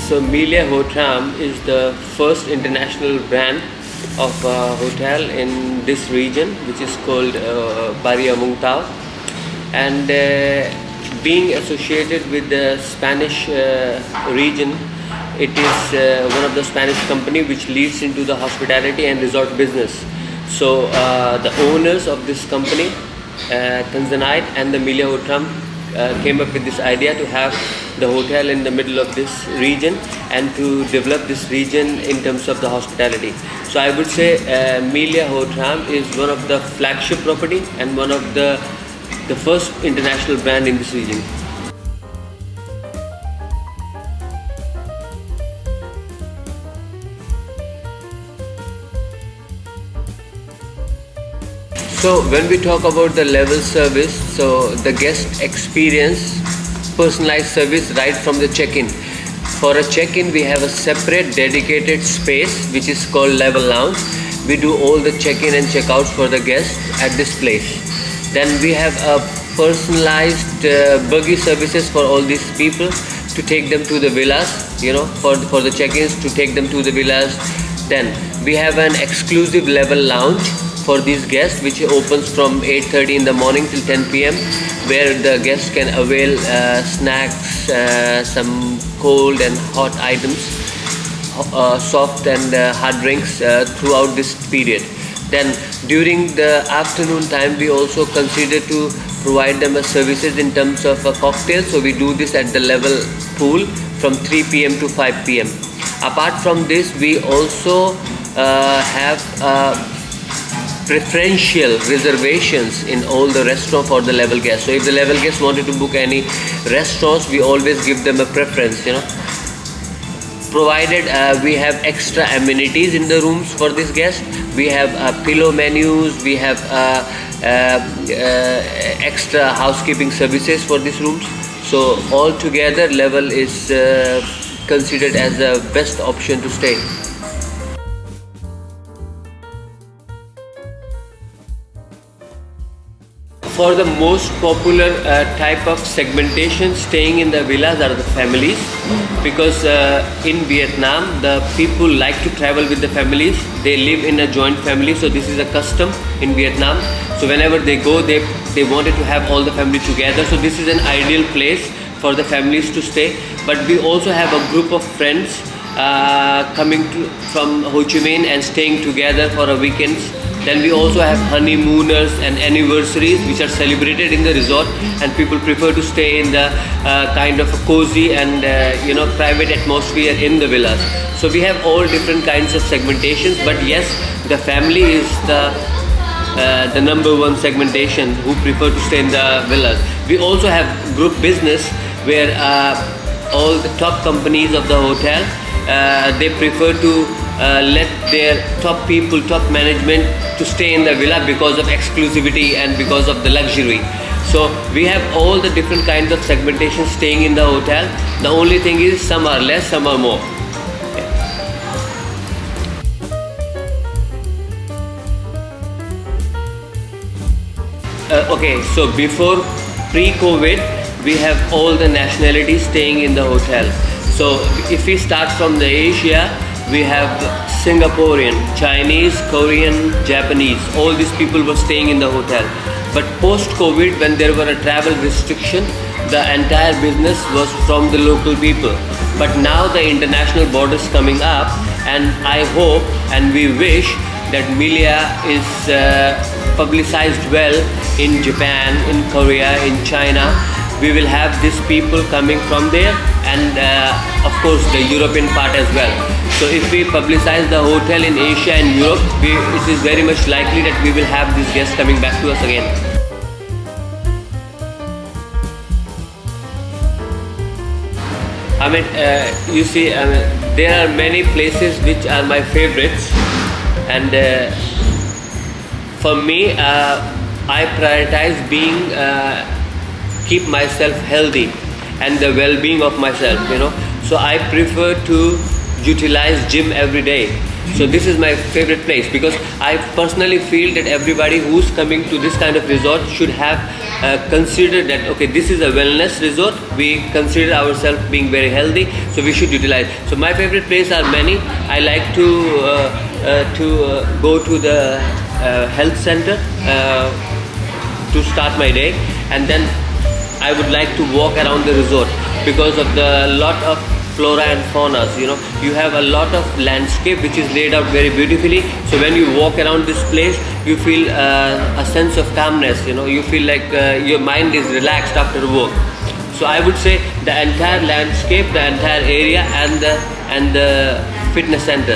So Melia Hotel is the first international brand of hotel in this region, which is called Baria Mungtao, and being associated with the Spanish region, it is one of the Spanish company which leads into the hospitality and resort business. So the owners of this company, Tanzanite and the Melia Hotel, came up with this idea to have the hotel in the middle of this region and to develop this region in terms of the hospitality. So I would say Melia Hotel is one of the flagship property and one of the first international brand in this region. So when we talk about the level service, so the guest experience personalized service right from the check-in. For a check-in, we have a separate dedicated space which is called level lounge. We do all the check-in and check-outs for the guests at this place. Then we have a personalized buggy services for all these people to take them to the villas, for the check-ins, to take them to the villas. Then we have an exclusive level lounge for these guests, which opens from 8:30 in the morning till 10 p.m, where the guests can avail snacks, some cold and hot items, soft and hard drinks throughout this period. Then during the afternoon time, we also consider to provide them services in terms of a cocktail. So we do this at the level pool from 3 p.m. to 5 p.m. Apart from this, we also have preferential reservations in all the restaurants for the level guests. So if the level guests wanted to book any restaurants, we always give them a preference, Provided we have extra amenities in the rooms for this guest. We have pillow menus, we have extra housekeeping services for these rooms. So altogether, level is considered as the best option to stay. For the most popular type of segmentation, staying in the villas are the families, because in Vietnam the people like to travel with the families. They live in a joint family, so this is a custom in Vietnam. So whenever they go, they wanted to have all the family together. So this is an ideal place for the families to stay. But we also have a group of friends coming from Ho Chi Minh and staying together for a weekends. Then we also have honeymooners and anniversaries which are celebrated in the resort, and people prefer to stay in the kind of a cozy and private atmosphere in the villas. So we have all different kinds of segmentations, but yes, the family is the number one segmentation who prefer to stay in the villas. We also have group business where all the top companies of the hotel, they prefer to let their top people, top management to stay in the villa because of exclusivity and because of the luxury. So we have all the different kinds of segmentation staying in the hotel. The only thing is some are less, some are more. Okay, so before pre-COVID, we have all the nationalities staying in the hotel. So if we start from the Asia, we have Singaporean, Chinese, Korean, Japanese. All these people were staying in the hotel. But post-COVID, when there were a travel restriction, the entire business was from the local people. But now the international borders coming up, and I hope and we wish that Melia is publicized well in Japan, in Korea, in China. We will have these people coming from there, and of course the European part as well. So if we publicize the hotel in Asia and Europe, it is very much likely that we will have these guests coming back to us again. You see, there are many places which are my favorites, and for me, I prioritize keep myself healthy and the well-being of myself, So I prefer to utilize gym every day. So this is my favorite place because I personally feel that everybody who's coming to this kind of resort should have considered that okay, this is a wellness resort. We consider ourselves being very healthy, so we should utilize. So my favorite places are many. I like to go to the health center to start my day, and then I would like to walk around the resort because of the lot of flora and fauna. You have a lot of landscape which is laid out very beautifully. So when you walk around this place, you feel a sense of calmness. You feel like your mind is relaxed after work. So I would say the entire landscape, the entire area, and the fitness center.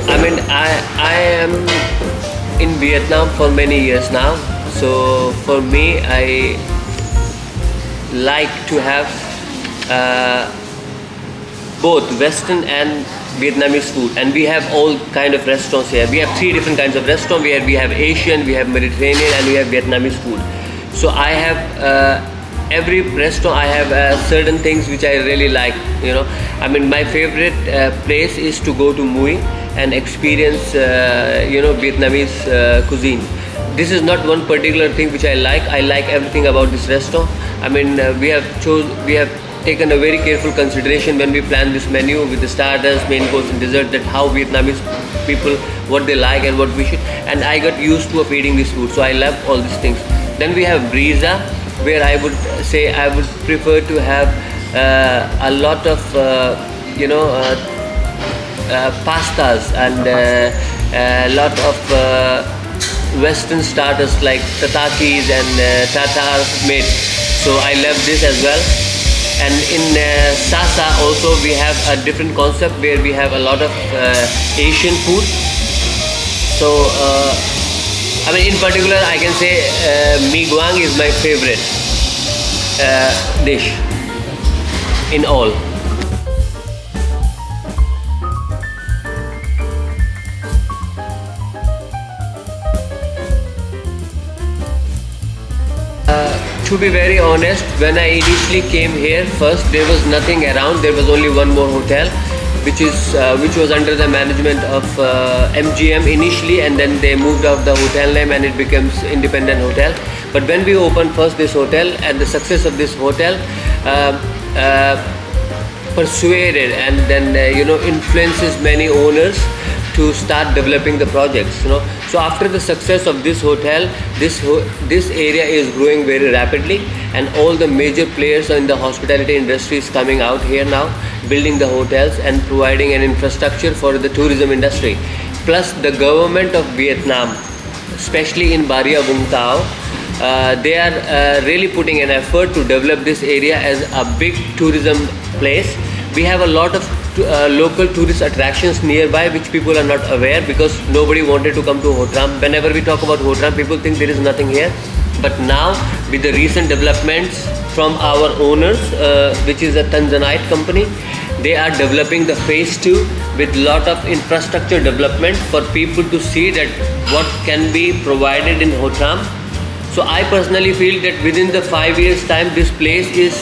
I mean, I am in Vietnam for many years now. So for me, I like to have both Western and Vietnamese food, and we have all kind of restaurants here. We have 3 different kinds of restaurants. We have Asian, we have Mediterranean, and we have Vietnamese food. So I have every restaurant. I have certain things which I really like. I mean, my favorite place is to go to Mui and experience Vietnamese cuisine. This is not one particular thing which I like. I like everything about this restaurant. I mean, we have taken a very careful consideration when we plan this menu with the starters, main course and dessert, that how Vietnamese people, what they like and what we should. And I got used to eating this food, so I love all these things. Then we have Brisa, where I would say I would prefer to have a lot of pastas and a lot of Western starters like tatakis and tartars made. So I love this as well. And in Sasa also we have a different concept where we have a lot of Asian food. So I mean, in particular I can say mee guang is my favorite dish in all. To be very honest, when I initially came here, first there was nothing around. There was only one more hotel, which was under the management of MGM initially, and then they moved out the hotel name and it becomes independent hotel. But when we opened first this hotel, and the success of this hotel persuaded and then influences many owners to start developing the projects. So after the success of this hotel, this area is growing very rapidly, and all the major players in the hospitality industry is coming out here now, building the hotels and providing an infrastructure for the tourism industry. Plus the government of Vietnam, especially in Baria Vung Tau, they are really putting an effort to develop this area as a big tourism place. We have a lot of local tourist attractions nearby which people are not aware, because nobody wanted to come to Hotram. Whenever we talk about Hotram, people think there is nothing here. But now with the recent developments from our owners, which is a Tanzanite company, they are developing the phase 2 with lot of infrastructure development for people to see that what can be provided in Hotram. So I personally feel that within the 5 years time, this place is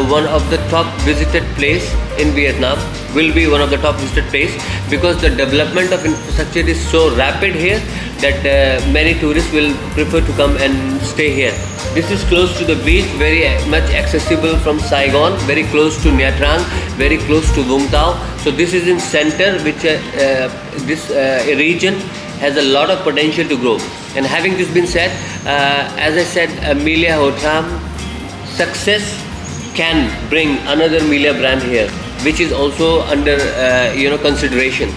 one of the top visited place in Vietnam, will be one of the top visited place, because the development of infrastructure is so rapid here that many tourists will prefer to come and stay here. This is close to the beach, very much accessible from Saigon, very close to Nha Trang, very close to Vung Tau. So this is in center, which this region has a lot of potential to grow. And having this been said, as I said, Melia Hotram success can bring another Melia brand here, which is also under consideration.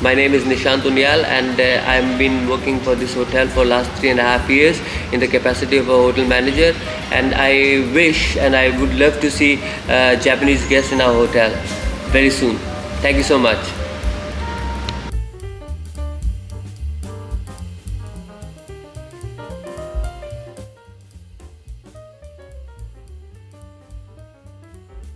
My name is Nishant Unyal, and I've been working for this hotel for last 3.5 years in the capacity of a hotel manager, and I wish and I would love to see Japanese guests in our hotel very soon. Thank you so much.